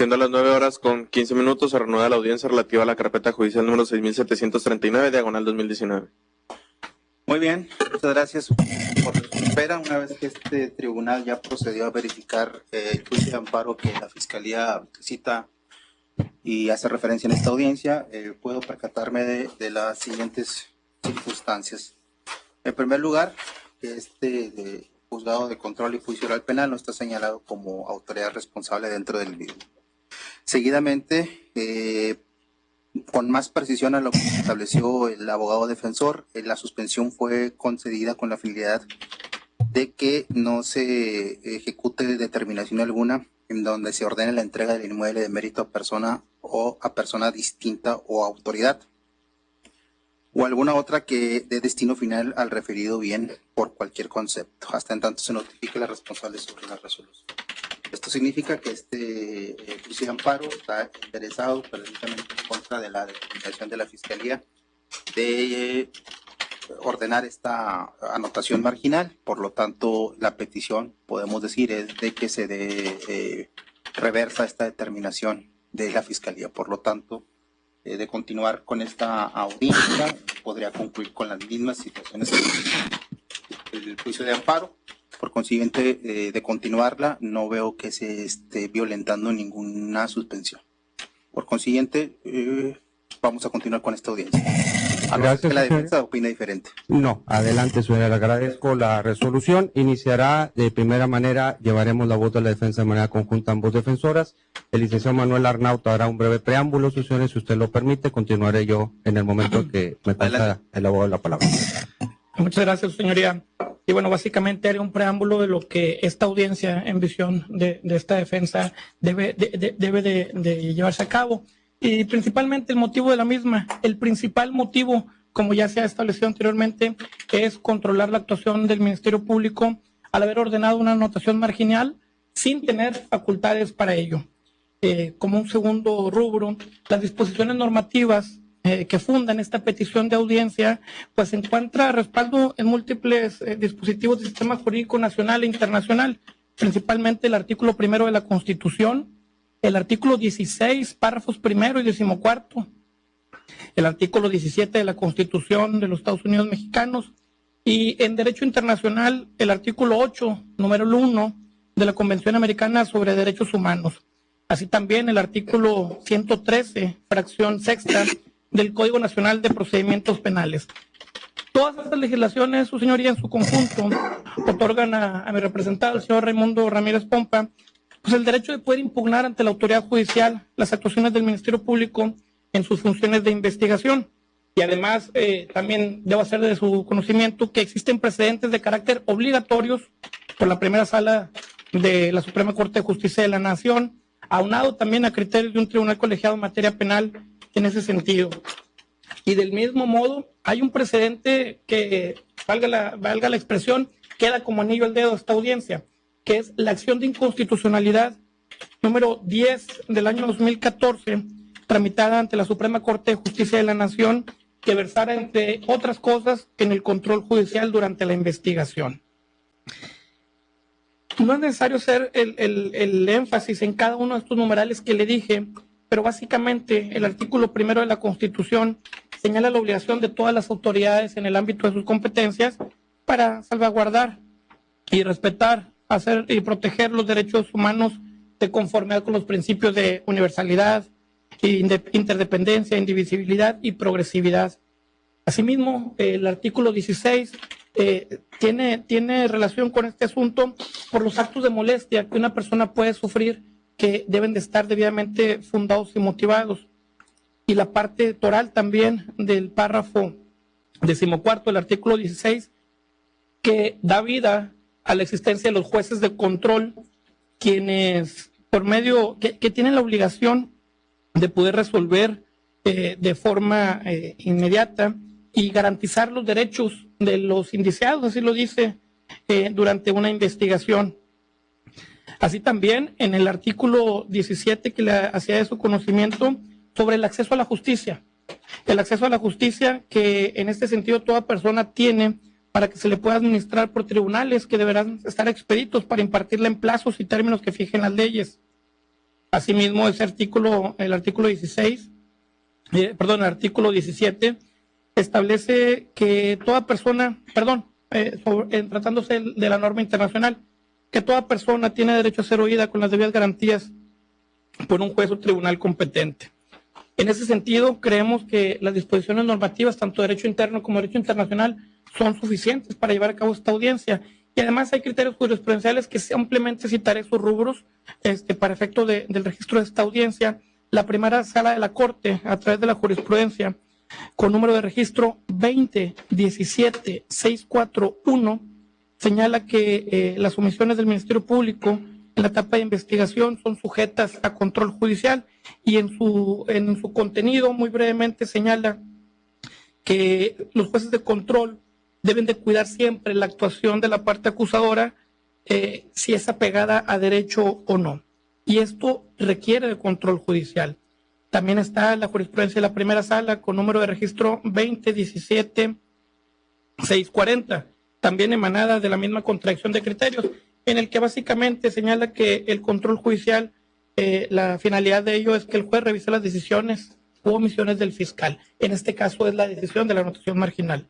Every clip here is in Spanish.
Siendo las 9:15, se reanuda la audiencia relativa a la carpeta judicial número 6739, diagonal 2019. Muy bien, muchas gracias por su espera. Una vez que este tribunal ya procedió a verificar el juicio de amparo que la Fiscalía cita y hace referencia en esta audiencia, puedo percatarme de las siguientes circunstancias. En primer lugar, que este juzgado de control y juicio oral penal no está señalado como autoridad responsable dentro del mismo. Seguidamente, con más precisión a lo que estableció el abogado defensor, la suspensión fue concedida con la finalidad de que no se ejecute determinación alguna en donde se ordene la entrega del inmueble de mérito a persona o a persona distinta o autoridad, o alguna otra que dé destino final al referido bien por cualquier concepto, hasta en tanto se notifique la responsable sobre la resolución. Esto significa que este juicio de amparo está interesado precisamente en contra de la determinación de la Fiscalía de ordenar esta anotación marginal. Por lo tanto, la petición, podemos decir, es de que se dé reversa esta determinación de la Fiscalía. Por lo tanto, de continuar con esta audiencia, podría concluir con las mismas situaciones del juicio de amparo. Por consiguiente, de continuarla, no veo que se esté violentando ninguna suspensión. Por consiguiente, vamos a continuar con esta audiencia. Gracias, que la defensa señor. opine diferente. No, adelante, señor. Le agradezco la resolución. Iniciará de primera manera, llevaremos la voz de la defensa de manera conjunta a ambos defensoras. El licenciado Manuel Arnauto hará un breve preámbulo, sus señores, si usted lo permite. Continuaré yo en el momento que me pasa el abogado la palabra. Muchas gracias, señoría. Y bueno, básicamente haré un preámbulo de lo que esta audiencia en visión de esta defensa debe de llevarse a cabo. Y principalmente el motivo de la misma, el principal motivo, como ya se ha establecido anteriormente, es controlar la actuación del Ministerio Público al haber ordenado una anotación marginal sin tener facultades para ello. Como un segundo rubro, las disposiciones normativas que fundan esta petición de audiencia, pues se encuentra respaldo en múltiples dispositivos del sistema jurídico nacional e internacional, principalmente el artículo 1 de la Constitución, el artículo 16, párrafos 1 y 14, el artículo 17 de la Constitución de los Estados Unidos Mexicanos, y en Derecho Internacional, el artículo 8, número 1, de la Convención Americana sobre Derechos Humanos. Así también el artículo 113, fracción sexta, del Código Nacional de Procedimientos Penales. Todas estas legislaciones, su señoría, en su conjunto, otorgan a mi representado, el señor Raimundo Ramírez Pompa, pues el derecho de poder impugnar ante la autoridad judicial las actuaciones del Ministerio Público en sus funciones de investigación. Y además, también debo hacer de su conocimiento que existen precedentes de carácter obligatorios por la primera sala de la Suprema Corte de Justicia de la Nación, aunado también a criterios de un tribunal colegiado en materia penal en ese sentido. Y del mismo modo, hay un precedente que, valga la expresión, queda como anillo al dedo de esta audiencia, que es la acción de inconstitucionalidad número 10 del año 2014, tramitada ante la Suprema Corte de Justicia de la Nación, que versara, entre otras cosas, en el control judicial durante la investigación. No es necesario hacer el énfasis en cada uno de estos numerales que le dije, pero básicamente el artículo 1 de la Constitución señala la obligación de todas las autoridades en el ámbito de sus competencias para salvaguardar y respetar, hacer y proteger los derechos humanos de conformidad con los principios de universalidad, interdependencia, indivisibilidad y progresividad. Asimismo, el artículo 16 tiene relación con este asunto por los actos de molestia que una persona puede sufrir, que deben de estar debidamente fundados y motivados. Y la parte toral también del párrafo 14 del artículo 16, que da vida a la existencia de los jueces de control, quienes por medio, que tienen la obligación de poder resolver de forma inmediata y garantizar los derechos de los indiciados, así lo dice, durante una investigación. Así también en el artículo 17 que le hacía de su conocimiento sobre el acceso a la justicia. El acceso a la justicia que en este sentido toda persona tiene para que se le pueda administrar por tribunales que deberán estar expeditos para impartirla en plazos y términos que fijen las leyes. Asimismo, el artículo 17, establece que toda persona, tratándose de la norma internacional, que toda persona tiene derecho a ser oída con las debidas garantías por un juez o tribunal competente. En ese sentido, creemos que las disposiciones normativas, tanto derecho interno como derecho internacional, son suficientes para llevar a cabo esta audiencia. Y además hay criterios jurisprudenciales que simplemente citaré sus rubros para efecto del registro de esta audiencia. La primera sala de la Corte, a través de la jurisprudencia, con número de registro 20-17-641, señala que las omisiones del Ministerio Público en la etapa de investigación son sujetas a control judicial, y en su contenido muy brevemente señala que los jueces de control deben de cuidar siempre la actuación de la parte acusadora, si es apegada a derecho o no. Y esto requiere de control judicial. También está la jurisprudencia de la primera sala con número de registro 20-17-640, también emanada de la misma contradicción de criterios, en el que básicamente señala que el control judicial, la finalidad de ello es que el juez revise las decisiones u omisiones del fiscal. En este caso es la decisión de la anotación marginal.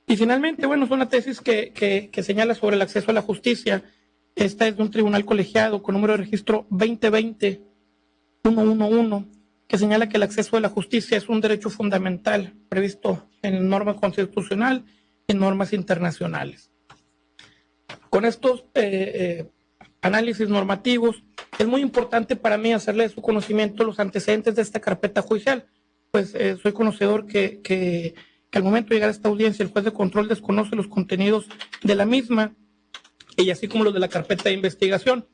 Y finalmente, bueno, es una tesis que señala sobre el acceso a la justicia. Esta es de un tribunal colegiado con número de registro 2020-111, que señala que el acceso a la justicia es un derecho fundamental previsto en norma constitucional y en normas internacionales. Con estos análisis normativos, es muy importante para mí hacerle de su conocimiento los antecedentes de esta carpeta judicial, pues soy conocedor que al momento de llegar a esta audiencia el juez de control desconoce los contenidos de la misma, y así como los de la carpeta de investigación.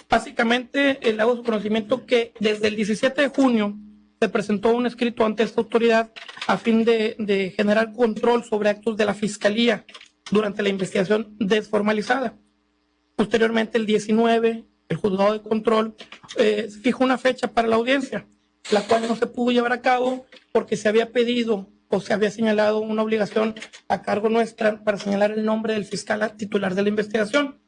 Básicamente, le hago su conocimiento que desde el 17 de junio se presentó un escrito ante esta autoridad a fin de generar control sobre actos de la Fiscalía durante la investigación desformalizada. Posteriormente, el 19, el juzgado de control fijó una fecha para la audiencia, la cual no se pudo llevar a cabo porque se había pedido o se había señalado una obligación a cargo nuestra para señalar el nombre del fiscal titular de la investigación.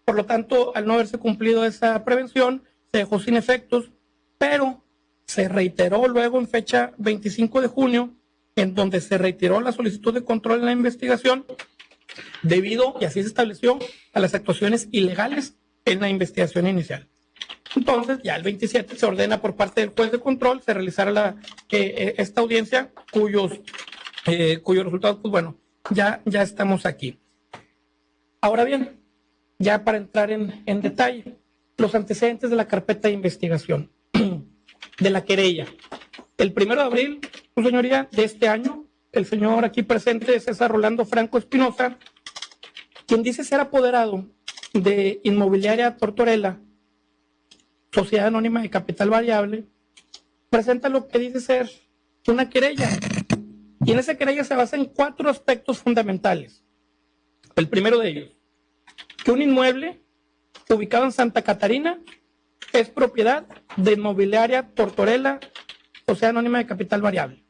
Por lo tanto, al no haberse cumplido esa prevención, se dejó sin efectos, pero se reiteró luego en fecha 25 de junio, en donde se retiró la solicitud de control en la investigación debido, y así se estableció, a las actuaciones ilegales en la investigación inicial. Entonces, ya el 27 se ordena por parte del juez de control se realizara esta audiencia, cuyos resultados, pues bueno, ya estamos aquí. Ahora bien, ya para entrar en detalle, los antecedentes de la carpeta de investigación, de la querella. El 1 de abril, su señoría, de este año, el señor aquí presente, César Rolando Franco Espinosa, quien dice ser apoderado de Inmobiliaria Tortorella, Sociedad Anónima de Capital Variable, presenta lo que dice ser una querella. Y en esa querella se basa en 4 aspectos fundamentales. El primero de ellos, que un inmueble ubicado en Santa Catarina es propiedad de Inmobiliaria Tortorella, Sociedad Anónima de Capital Variable.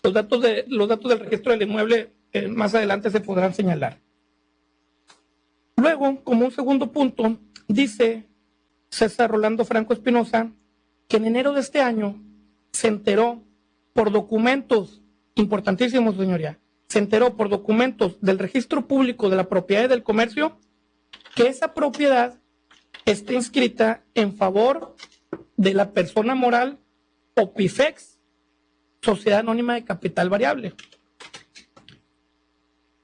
Los datos del registro del inmueble más adelante se podrán señalar. Luego, como un segundo punto, dice César Rolando Franco Espinosa que en enero de este año se enteró por documentos importantísimos, señoría, se enteró por documentos del registro público de la propiedad y del comercio que esa propiedad está inscrita en favor de la persona moral OPIFEX, Sociedad Anónima de Capital Variable,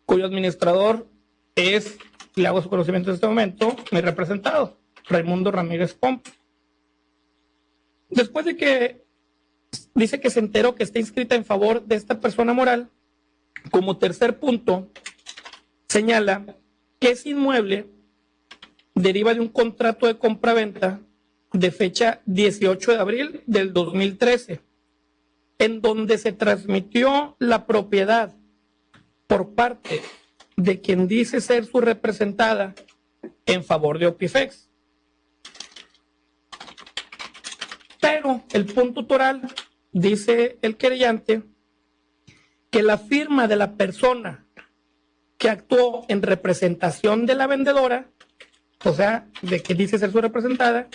cuyo administrador es, le hago su conocimiento en este momento, mi representado, Raimundo Ramírez Pomp. Después de que dice que se enteró que está inscrita en favor de esta persona moral, como tercer punto, señala que ese inmueble deriva de un contrato de compraventa de fecha 18 de abril del 2013, en donde se transmitió la propiedad por parte de quien dice ser su representada en favor de OPIFEX. Pero el punto toral, dice el querellante, que la firma de la persona que actuó en representación de la vendedora o sea, de que dice ser su representada,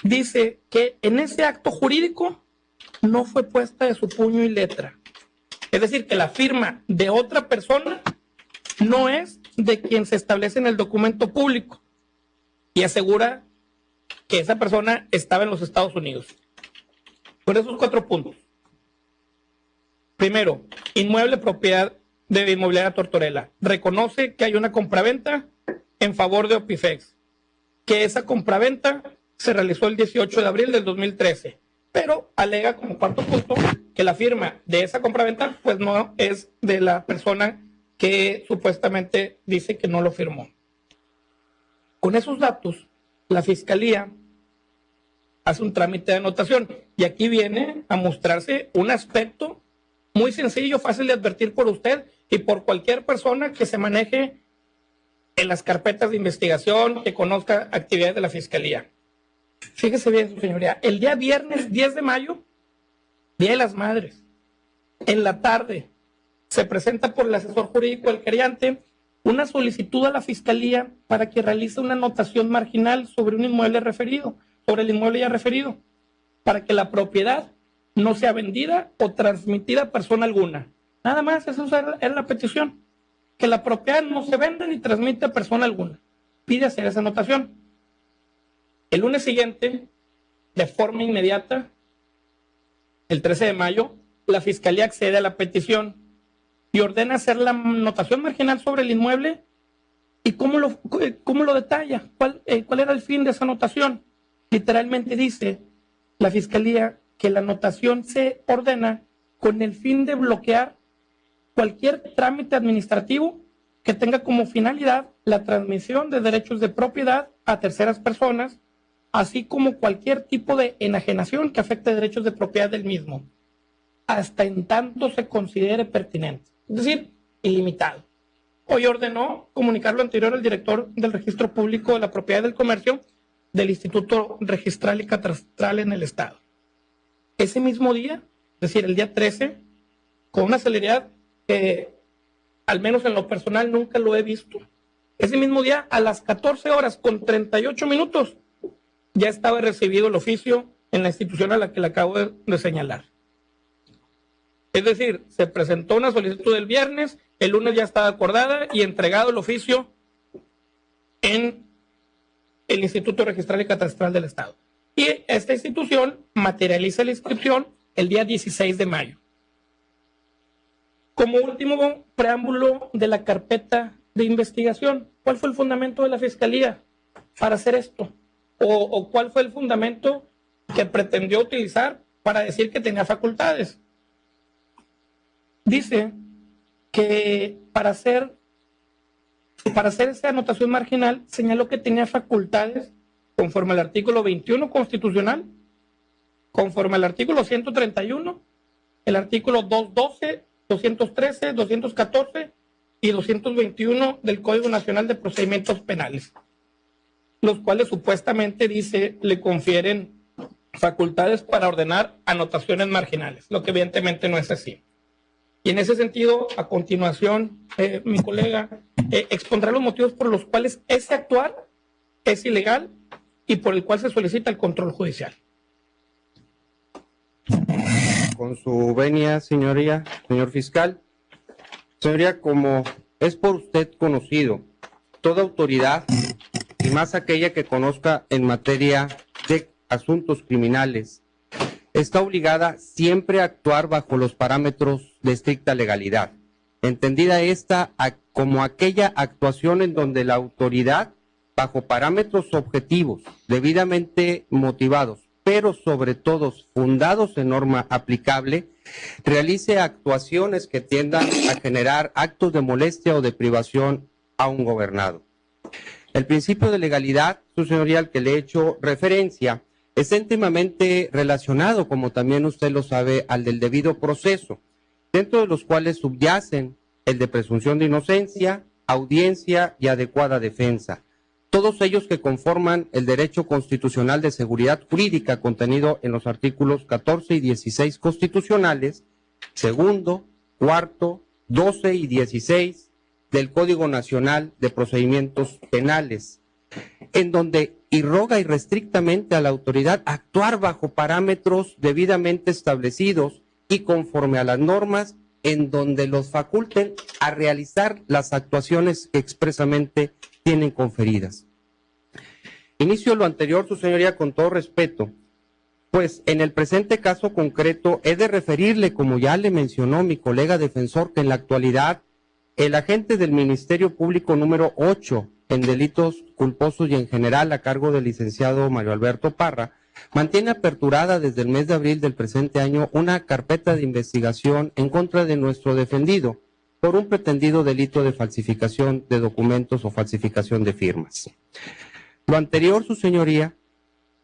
dice que en ese acto jurídico no fue puesta de su puño y letra. Es decir, que la firma de otra persona no es de quien se establece en el documento público, y asegura que esa persona estaba en los Estados Unidos. Por esos 4 puntos. Primero, inmueble propiedad de Inmobiliaria Tortorella. Reconoce que hay una compraventa en favor de Opifex, que esa compraventa se realizó el 18 de abril del 2013, pero alega como 4º punto que la firma de esa compraventa pues no es de la persona que supuestamente dice que no lo firmó. Con esos datos, la Fiscalía hace un trámite de anotación, y aquí viene a mostrarse un aspecto muy sencillo, fácil de advertir por usted y por cualquier persona que se maneje en las carpetas de investigación, que conozca actividades de la Fiscalía. Fíjese bien, su señoría, el día viernes 10 de mayo, Día de las Madres, en la tarde, se presenta por el asesor jurídico del querellante una solicitud a la Fiscalía para que realice una anotación marginal sobre un inmueble referido, sobre el inmueble ya referido, para que la propiedad no sea vendida o transmitida a persona alguna. Nada más, esa era la petición, que la propiedad no se venda ni transmite a persona alguna. Pide hacer esa anotación. El lunes siguiente, de forma inmediata, el 13 de mayo, la Fiscalía accede a la petición y ordena hacer la anotación marginal sobre el inmueble. ¿Y cómo lo detalla? ¿Cuál era el fin de esa anotación? Literalmente dice la Fiscalía que la anotación se ordena con el fin de bloquear cualquier trámite administrativo que tenga como finalidad la transmisión de derechos de propiedad a terceras personas, así como cualquier tipo de enajenación que afecte derechos de propiedad del mismo, hasta en tanto se considere pertinente, es decir, ilimitado. Hoy ordenó comunicar lo anterior al director del Registro Público de la Propiedad del Comercio del Instituto Registral y Catastral en el Estado. Ese mismo día, es decir, el día 13, con una celeridad que, al menos en lo personal, nunca lo he visto, ese mismo día, a las 14 horas con 38 minutos, ya estaba recibido el oficio en la institución a la que le acabo de señalar. Es decir, se presentó una solicitud el viernes, el lunes ya estaba acordada y entregado el oficio en el Instituto Registral y Catastral del Estado. Y esta institución materializa la inscripción el día 16 de mayo. Como último preámbulo de la carpeta de investigación, ¿cuál fue el fundamento de la Fiscalía para hacer esto? ¿O cuál fue el fundamento que pretendió utilizar para decir que tenía facultades? Dice que para hacer esa anotación marginal señaló que tenía facultades conforme al artículo 21 constitucional, conforme al artículo 131, el artículo 212, 213, 214 y 221 del Código Nacional de Procedimientos Penales, los cuales supuestamente, dice, le confieren facultades para ordenar anotaciones marginales, lo que evidentemente no es así. Y en ese sentido, a continuación, mi colega expondrá los motivos por los cuales ese actuar es ilegal y por el cual se solicita el control judicial. Con su venia, señoría, señor fiscal. Señoría, como es por usted conocido, toda autoridad, y más aquella que conozca en materia de asuntos criminales, está obligada siempre a actuar bajo los parámetros de estricta legalidad, entendida esta como aquella actuación en donde la autoridad, bajo parámetros objetivos, debidamente motivados, pero sobre todo fundados en norma aplicable, realice actuaciones que tiendan a generar actos de molestia o de privación a un gobernado. El principio de legalidad, su señoría, al que le he hecho referencia, está íntimamente relacionado, como también usted lo sabe, al del debido proceso, dentro de los cuales subyacen el de presunción de inocencia, audiencia y adecuada defensa. Todos ellos que conforman el derecho constitucional de seguridad jurídica contenido en los artículos 14 y 16 constitucionales, segundo, cuarto, 12 y 16 del Código Nacional de Procedimientos Penales. en donde irroga irrestrictamente a la autoridad actuar bajo parámetros debidamente establecidos y conforme a las normas en donde los faculten a realizar las actuaciones que expresamente tienen conferidas. Inicio lo anterior, su señoría, con todo respeto, pues en el presente caso concreto he de referirle, como ya le mencionó mi colega defensor, que en la actualidad el agente del Ministerio Público número 8 en delitos culposos y en general a cargo del licenciado Mario Alberto Parra mantiene aperturada desde el mes de abril del presente año una carpeta de investigación en contra de nuestro defendido por un pretendido delito de falsificación de documentos o falsificación de firmas. Lo anterior, su señoría,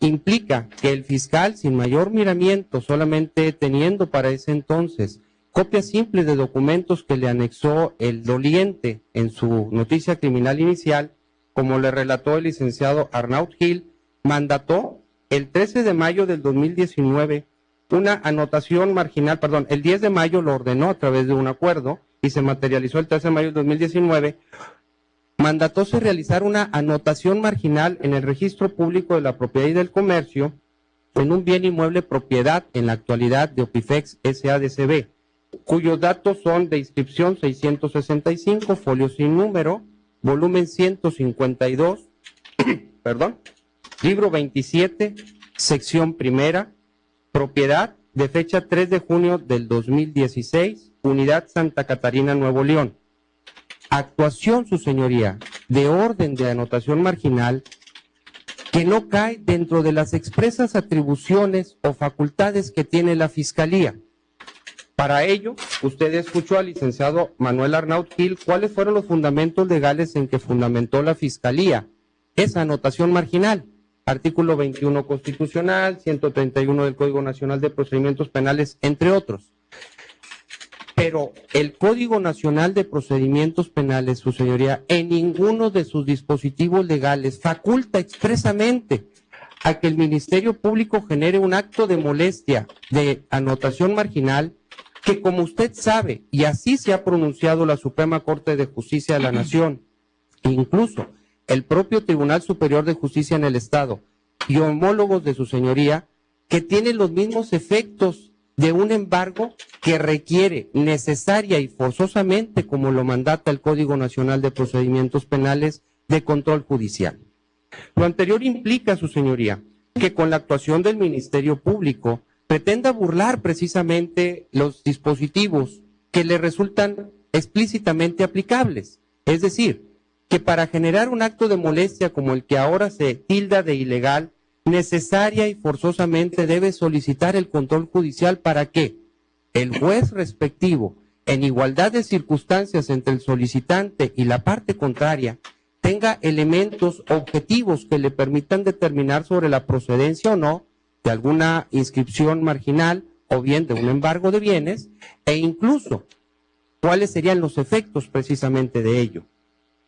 implica que el fiscal, sin mayor miramiento, solamente teniendo para ese entonces copia simple de documentos que le anexó el doliente en su noticia criminal inicial, como le relató el licenciado Arnaud Gil, mandató el 13 de mayo del 2019 una anotación marginal, el 10 de mayo lo ordenó a través de un acuerdo y se materializó el 13 de mayo del 2019, mandatóse realizar una anotación marginal en el registro público de la propiedad y del comercio en un bien inmueble propiedad en la actualidad de Opifex S.A.D.C.B., cuyos datos son de inscripción 665, folio sin número, volumen 152, libro 27, sección primera, propiedad de fecha 3 de junio del 2016, unidad Santa Catarina, Nuevo León. Actuación, su señoría, de orden de anotación marginal que no cae dentro de las expresas atribuciones o facultades que tiene la Fiscalía. Para ello, usted escuchó al licenciado Manuel Arnaud Gil cuáles fueron los fundamentos legales en que fundamentó la Fiscalía esa anotación marginal. Artículo 21 constitucional, 131 del Código Nacional de Procedimientos Penales, entre otros. Pero el Código Nacional de Procedimientos Penales, su señoría, en ninguno de sus dispositivos legales faculta expresamente a que el Ministerio Público genere un acto de molestia de anotación marginal que, como usted sabe, y así se ha pronunciado la Suprema Corte de Justicia de la Nación, e incluso el propio Tribunal Superior de Justicia en el Estado y homólogos de su señoría, que tienen los mismos efectos de un embargo que requiere necesaria y forzosamente, como lo mandata el Código Nacional de Procedimientos Penales, de control judicial. Lo anterior implica, su señoría, que con la actuación del Ministerio Público pretenda burlar precisamente los dispositivos que le resultan explícitamente aplicables. Es decir, que para generar un acto de molestia como el que ahora se tilda de ilegal, necesaria y forzosamente debe solicitar el control judicial para que el juez respectivo, en igualdad de circunstancias entre el solicitante y la parte contraria, tenga elementos objetivos que le permitan determinar sobre la procedencia o no de alguna inscripción marginal o bien de un embargo de bienes, e incluso cuáles serían los efectos precisamente de ello.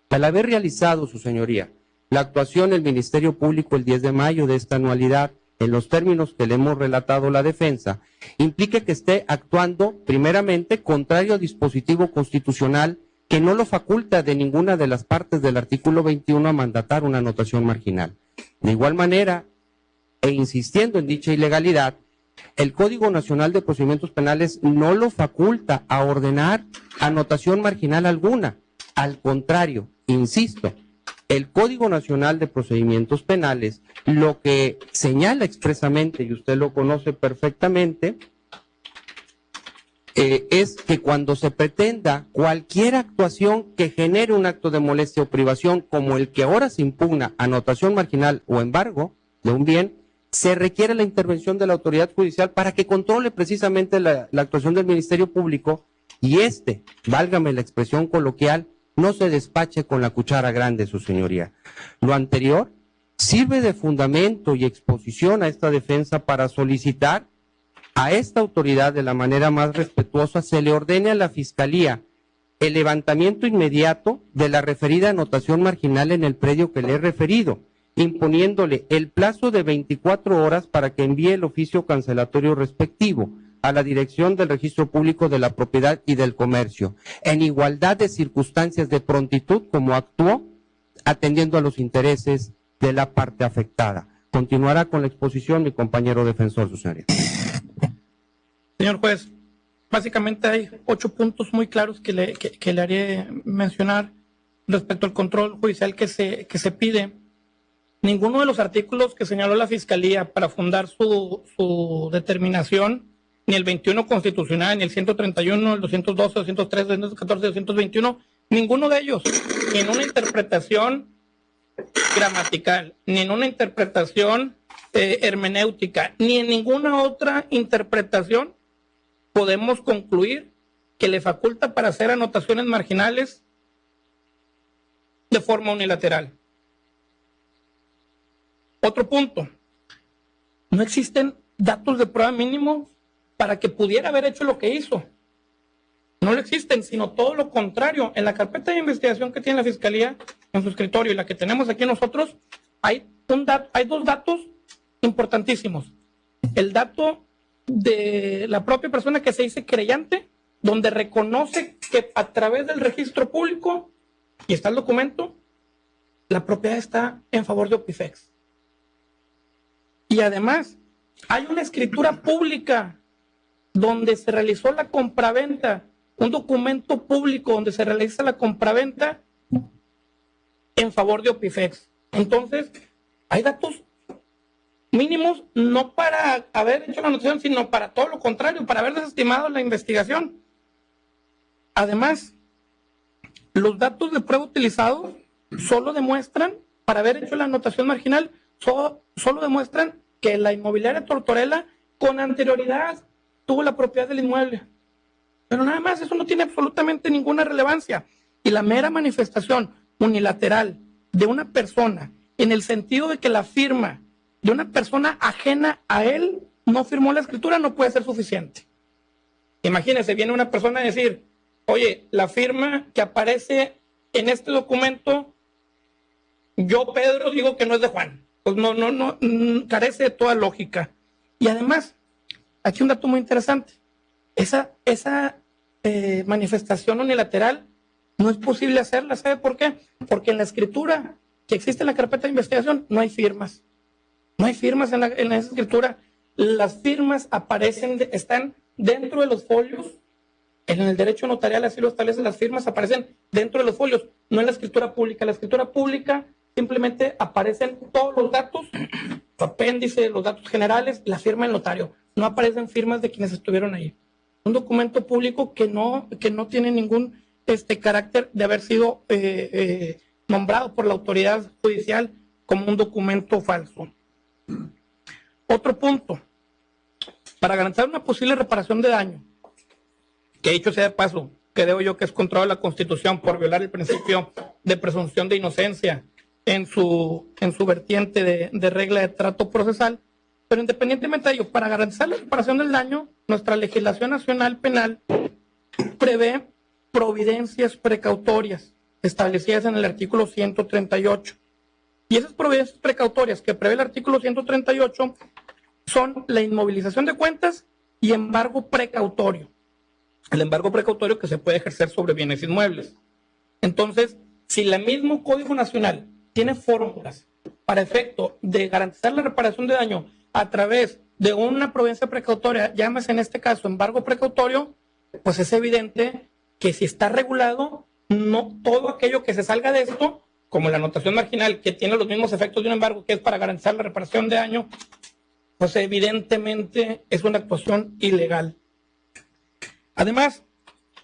Al haber realizado, su señoría, la actuación del Ministerio Público el 10 de mayo de esta anualidad, en los términos que le hemos relatado la defensa, implica que esté actuando primeramente contrario al dispositivo constitucional que no lo faculta de ninguna de las partes del artículo 21 a mandatar una anotación marginal. De igual manera, e insistiendo en dicha ilegalidad, el Código Nacional de Procedimientos Penales no lo faculta a ordenar anotación marginal alguna. Al contrario, insisto, el Código Nacional de Procedimientos Penales lo que señala expresamente, y usted lo conoce perfectamente, es que cuando se pretenda cualquier actuación que genere un acto de molestia o privación, como el que ahora se impugna, anotación marginal o embargo de un bien, se requiere la intervención de la autoridad judicial para que controle precisamente la actuación del Ministerio Público y válgame la expresión coloquial, no se despache con la cuchara grande, su señoría. Lo anterior sirve de fundamento y exposición a esta defensa para solicitar a esta autoridad de la manera más respetuosa se le ordene a la Fiscalía el levantamiento inmediato de la referida anotación marginal en el predio que le he referido, imponiéndole el plazo de 24 horas para que envíe el oficio cancelatorio respectivo a la Dirección del Registro Público de la Propiedad y del Comercio, en igualdad de circunstancias de prontitud como actuó, atendiendo a los intereses de la parte afectada. Continuará con la exposición mi compañero defensor, su señoría. Señor juez, básicamente hay 8 puntos muy claros que le haré mencionar respecto al control judicial que se pide. Ninguno de los artículos que señaló la Fiscalía para fundar su determinación, ni el 21 constitucional, ni el 131, el 212, 213, 214, 221, ninguno de ellos, ni en una interpretación gramatical, ni en una interpretación hermenéutica, ni en ninguna otra interpretación podemos concluir que le faculta para hacer anotaciones marginales de forma unilateral. Otro punto, no existen datos de prueba mínimos para que pudiera haber hecho lo que hizo. No lo existen, sino todo lo contrario. En la carpeta de investigación que tiene la Fiscalía en su escritorio y la que tenemos aquí nosotros, hay 2 datos importantísimos. El dato de la propia persona que se dice querellante, donde reconoce que a través del registro público, y está el documento, la propiedad está en favor de Opifex. Y además, hay una escritura pública donde se realizó la compraventa, un documento público donde se realiza la compraventa en favor de Opifex. Entonces, hay datos mínimos no para haber hecho la anotación, sino para todo lo contrario, para haber desestimado la investigación. Además, los datos de prueba utilizados solo demuestran, para haber hecho la anotación marginal, solo demuestran que la inmobiliaria Tortorella con anterioridad tuvo la propiedad del inmueble. Pero nada más, eso no tiene absolutamente ninguna relevancia. Y la mera manifestación unilateral de una persona, en el sentido de que la firma de una persona ajena a él no firmó la escritura, no puede ser suficiente. Imagínense, viene una persona a decir, oye, la firma que aparece en este documento, yo, Pedro, digo que no es de Juan. Pues no, carece de toda lógica. Y además, aquí un dato muy interesante. Esa manifestación unilateral no es posible hacerla. ¿Sabe por qué? Porque en la escritura que existe en la carpeta de investigación no hay firmas. No hay firmas en esa escritura. Las firmas están dentro de los folios. En el derecho notarial así lo establece, las firmas aparecen dentro de los folios, no en la escritura pública. La escritura pública simplemente aparecen todos los datos, su apéndice, los datos generales, la firma del notario. No aparecen firmas de quienes estuvieron ahí. Un documento público que no tiene ningún carácter de haber sido nombrado por la autoridad judicial como un documento falso. Otro punto, para garantizar una posible reparación de daño, que dicho sea de paso, creo yo que es contrario a la Constitución por violar el principio de presunción de inocencia en su vertiente de regla de trato procesal, pero independientemente de ello, para garantizar la reparación del daño, nuestra legislación nacional penal prevé providencias precautorias establecidas en el artículo 138. Y esas providencias precautorias que prevé el artículo 138 son la inmovilización de cuentas y embargo precautorio. El embargo precautorio que se puede ejercer sobre bienes inmuebles. Entonces, si el mismo Código Nacional tiene fórmulas para efecto de garantizar la reparación de daño a través de una providencia precautoria, llámese en este caso embargo precautorio, pues es evidente que si está regulado, no todo aquello que se salga de esto, como la anotación marginal, que tiene los mismos efectos de un embargo, que es para garantizar la reparación de daño, pues evidentemente es una actuación ilegal. Además,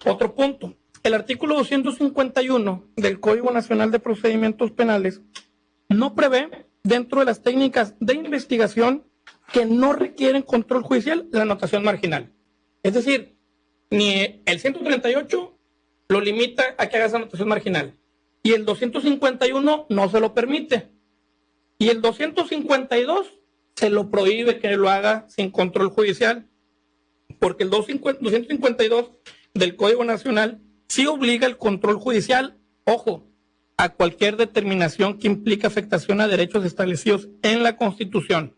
otro punto, el artículo 251 del Código Nacional de Procedimientos Penales no prevé, dentro de las técnicas de investigación que no requieren control judicial, la anotación marginal. Es decir, ni el 138 lo limita a que hagas anotación marginal, y el 251 no se lo permite, y el 252 se lo prohíbe que lo haga sin control judicial, porque el 252 del Código Nacional sí obliga el control judicial, ojo, a cualquier determinación que implique afectación a derechos establecidos en la Constitución,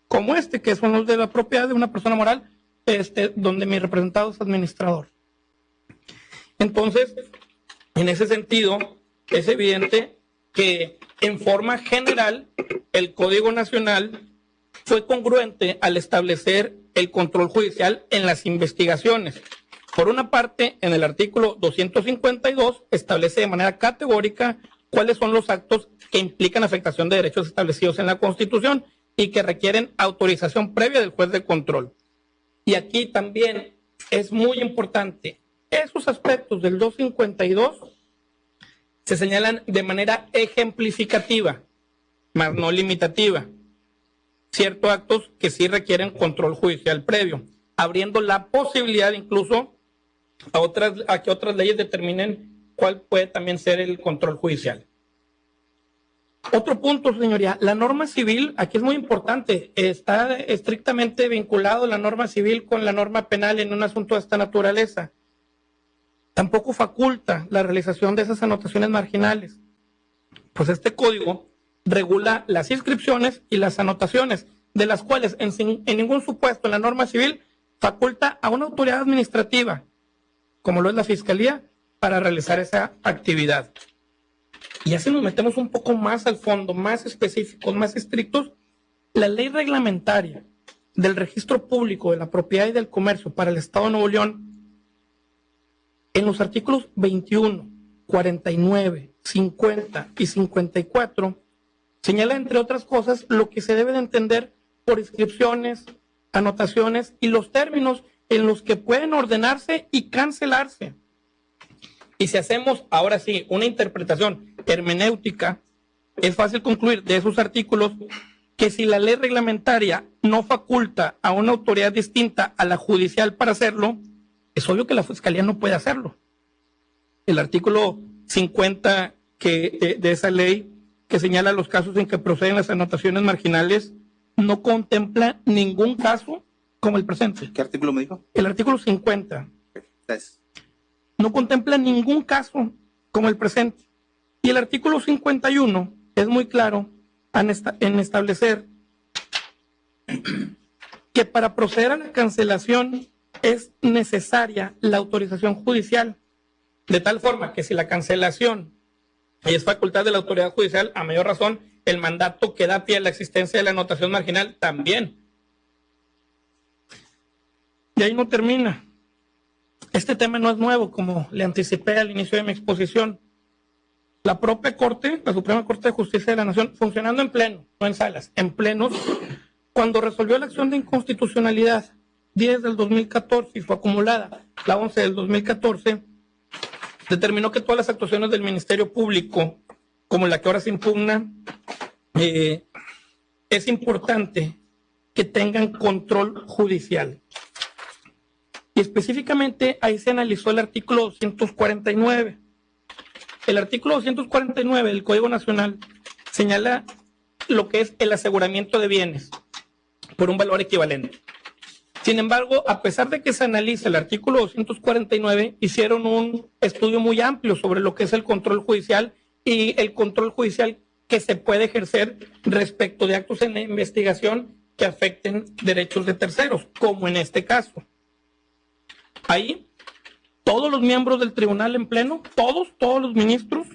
como que son los de la propiedad de una persona moral, donde mi representado es administrador. Entonces, en ese sentido, es evidente que en forma general, el Código Nacional fue congruente al establecer el control judicial en las investigaciones. Por una parte, en el artículo 252 establece de manera categórica cuáles son los actos que implican afectación de derechos establecidos en la Constitución y que requieren autorización previa del juez de control. Y aquí también es muy importante, esos aspectos del 252 se señalan de manera ejemplificativa, más no limitativa. Ciertos actos que sí requieren control judicial previo, abriendo la posibilidad incluso a que otras leyes determinen cuál puede también ser el control judicial. Otro punto, señoría, la norma civil, aquí es muy importante, está estrictamente vinculado la norma civil con la norma penal en un asunto de esta naturaleza. Tampoco faculta la realización de esas anotaciones marginales, pues este código regula las inscripciones y las anotaciones, de las cuales en ningún supuesto en la norma civil faculta a una autoridad administrativa, como lo es la Fiscalía, para realizar esa actividad. Y así nos metemos un poco más al fondo, más específicos, más estrictos. La ley reglamentaria del registro público de la propiedad y del comercio para el Estado de Nuevo León, en los artículos 21, 49, 50 y 54, señala, entre otras cosas, lo que se debe de entender por inscripciones, anotaciones y los términos en los que pueden ordenarse y cancelarse. Y si hacemos ahora sí una interpretación hermenéutica, es fácil concluir de esos artículos que si la ley reglamentaria no faculta a una autoridad distinta a la judicial para hacerlo, es obvio que la Fiscalía no puede hacerlo. El artículo 50 de esa ley, que señala los casos en que proceden las anotaciones marginales, no contempla ningún caso como el presente. ¿Qué artículo me dijo? El artículo 50. Gracias. No contempla ningún caso como el presente. Y el artículo 51 es muy claro en establecer que para proceder a la cancelación es necesaria la autorización judicial, de tal forma que si la cancelación es facultad de la autoridad judicial, a mayor razón, el mandato que da pie a la existencia de la anotación marginal también. Y ahí no termina. Este tema no es nuevo, como le anticipé al inicio de mi exposición. La propia Corte, la Suprema Corte de Justicia de la Nación, funcionando en pleno, no en salas, en plenos, cuando resolvió la acción de inconstitucionalidad 10 del 2014 y fue acumulada la 11 del 2014, determinó que todas las actuaciones del Ministerio Público, como la que ahora se impugna, es importante que tengan control judicial. Y específicamente ahí se analizó el artículo 249. El artículo 249 del Código Nacional señala lo que es el aseguramiento de bienes por un valor equivalente. Sin embargo, a pesar de que se analiza el artículo 249, hicieron un estudio muy amplio sobre lo que es el control judicial y el control judicial que se puede ejercer respecto de actos en la investigación que afecten derechos de terceros, como en este caso. Ahí, todos los miembros del tribunal en pleno, todos los ministros,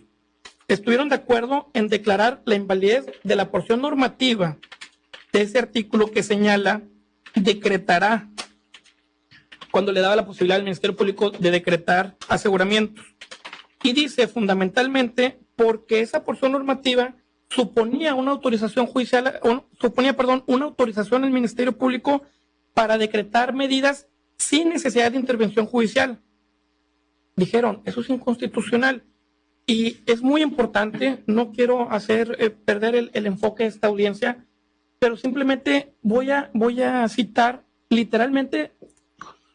estuvieron de acuerdo en declarar la invalidez de la porción normativa de ese artículo que señala decretará, cuando le daba la posibilidad al Ministerio Público de decretar aseguramientos. Y dice fundamentalmente porque esa porción normativa suponía una autorización judicial, una autorización al Ministerio Público para decretar medidas sin necesidad de intervención judicial. Dijeron, eso es inconstitucional. Y es muy importante, no quiero hacer perder el enfoque de esta audiencia, pero simplemente voy a citar literalmente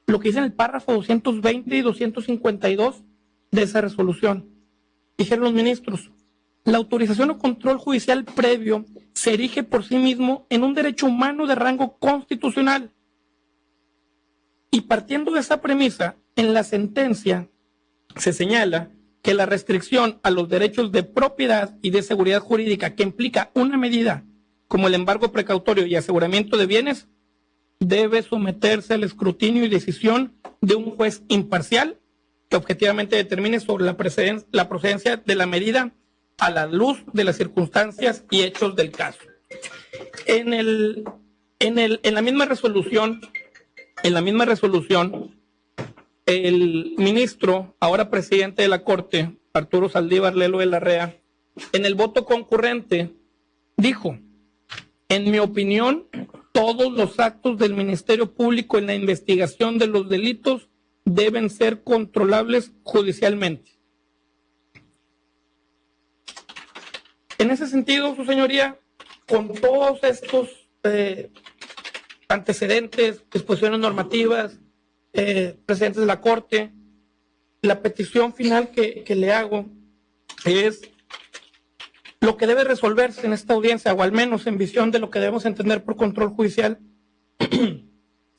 lo que dice en el párrafo 220 y 252 de esa resolución. Dijeron los ministros, la autorización o control judicial previo se erige por sí mismo en un derecho humano de rango constitucional. Y partiendo de esa premisa, en la sentencia se señala que la restricción a los derechos de propiedad y de seguridad jurídica que implica una medida como el embargo precautorio y aseguramiento de bienes debe someterse al escrutinio y decisión de un juez imparcial que objetivamente determine sobre la procedencia de la medida a la luz de las circunstancias y hechos del caso. En la misma resolución, el ministro, ahora presidente de la Corte, Arturo Saldívar Lelo de la Rea, en el voto concurrente dijo: en mi opinión, todos los actos del Ministerio Público en la investigación de los delitos deben ser controlables judicialmente. En ese sentido, su señoría, con todos estos antecedentes, disposiciones normativas, precedentes de la Corte, la petición final que le hago es lo que debe resolverse en esta audiencia, o al menos en visión de lo que debemos entender por control judicial,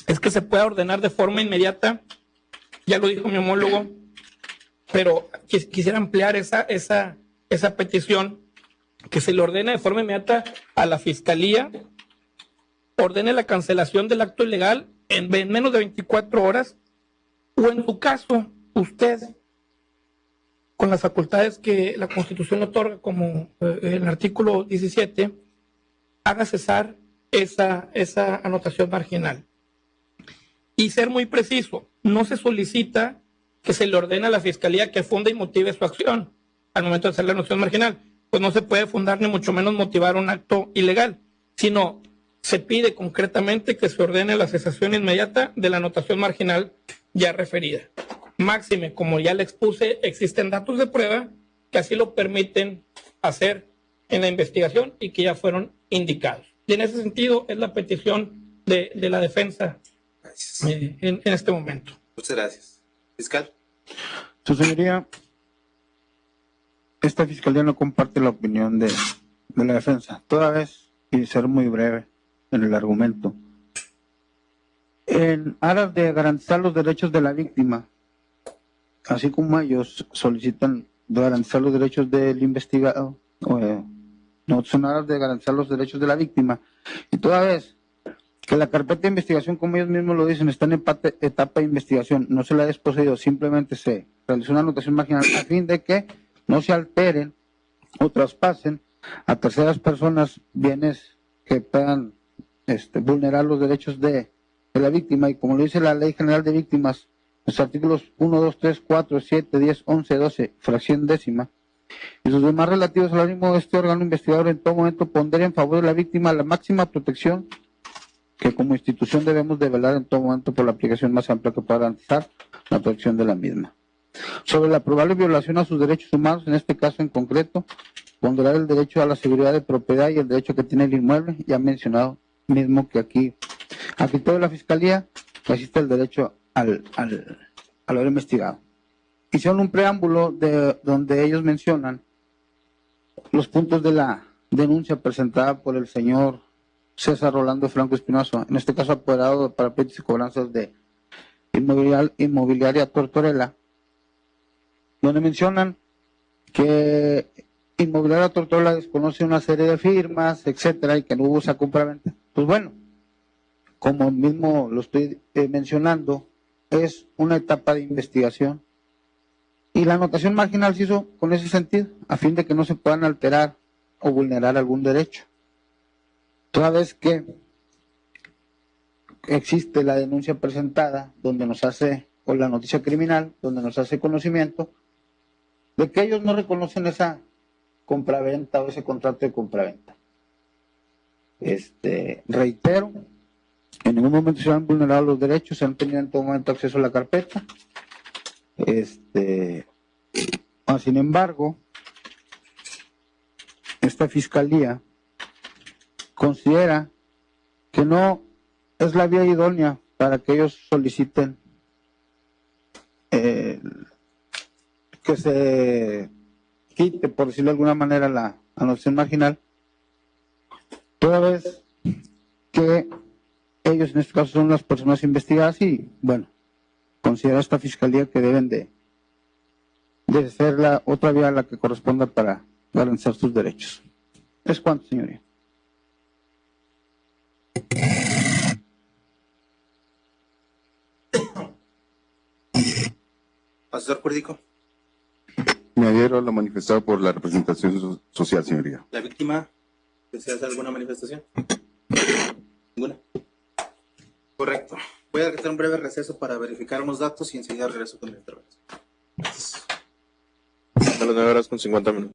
es que se pueda ordenar de forma inmediata, ya lo dijo mi homólogo, pero quisiera ampliar esa petición, que se le ordene de forma inmediata a la Fiscalía, ordene la cancelación del acto ilegal en menos de 24 horas, o en su caso, usted, con las facultades que la Constitución otorga, como el artículo 17, haga cesar esa anotación marginal. Y ser muy preciso, no se solicita que se le ordene a la Fiscalía que funda y motive su acción al momento de hacer la anotación marginal, pues no se puede fundar ni mucho menos motivar un acto ilegal, sino se pide concretamente que se ordene la cesación inmediata de la anotación marginal ya referida. Máxime, como ya le expuse, existen datos de prueba que así lo permiten hacer en la investigación y que ya fueron indicados. Y en ese sentido es la petición de la defensa en este momento. Muchas gracias. Fiscal. Su señoría, esta fiscalía no comparte la opinión de la defensa. Toda vez, y ser muy breve en el argumento, en aras de garantizar los derechos de la víctima, así como ellos solicitan garantizar los derechos del investigado, no son aras de garantizar los derechos de la víctima, y toda vez que la carpeta de investigación, como ellos mismos lo dicen, está en etapa de investigación, no se la ha desposeído, simplemente se realizó una anotación marginal a fin de que no se alteren o traspasen a terceras personas bienes que puedan vulnerar los derechos de la víctima, y como lo dice la Ley General de Víctimas, los artículos 1, 2, 3, 4, 7, 10, 11, 12, fracción décima, y sus demás relativos al ánimo de este órgano investigador en todo momento pondera en favor de la víctima la máxima protección que como institución debemos de velar en todo momento por la aplicación más amplia que pueda garantizar la protección de la misma. Sobre la probable violación a sus derechos humanos, en este caso en concreto, ponderar el derecho a la seguridad de propiedad y el derecho que tiene el inmueble, ya mencionado mismo que aquí, a criterio de la Fiscalía, que existe el derecho al haber investigado. Hicieron un preámbulo donde ellos mencionan los puntos de la denuncia presentada por el señor César Rolando Franco Espinosa, en este caso apoderado de parapetos y cobranzas de Inmobiliaria Tortorella, donde mencionan que Inmobiliaria Tortorella desconoce una serie de firmas, etcétera, y que no hubo esa compraventa. Pues bueno, como mismo lo estoy mencionando, es una etapa de investigación y la anotación marginal se hizo con ese sentido, a fin de que no se puedan alterar o vulnerar algún derecho. Toda vez que existe la denuncia presentada donde nos hace, o la noticia criminal, donde nos hace conocimiento de que ellos no reconocen esa compraventa o ese contrato de compraventa. Reitero, en ningún momento se han vulnerado los derechos, se han tenido en todo momento acceso a la carpeta. Sin embargo, esta fiscalía considera que no es la vía idónea para que ellos soliciten que se quite, por decirlo de alguna manera, la anotación marginal, toda vez que ellos en este caso son las personas investigadas y, bueno, considera esta fiscalía que deben de ser la otra vía a la que corresponda para garantizar sus derechos. ¿Es cuánto, señoría? Asesor jurídico. Me adhiero a lo manifestado por la representación social, señoría. ¿La víctima desea hacer alguna manifestación? ¿Ninguna? Correcto. Voy a hacer un breve receso para verificar unos datos y enseguida regreso con la intervención. A las 9:50.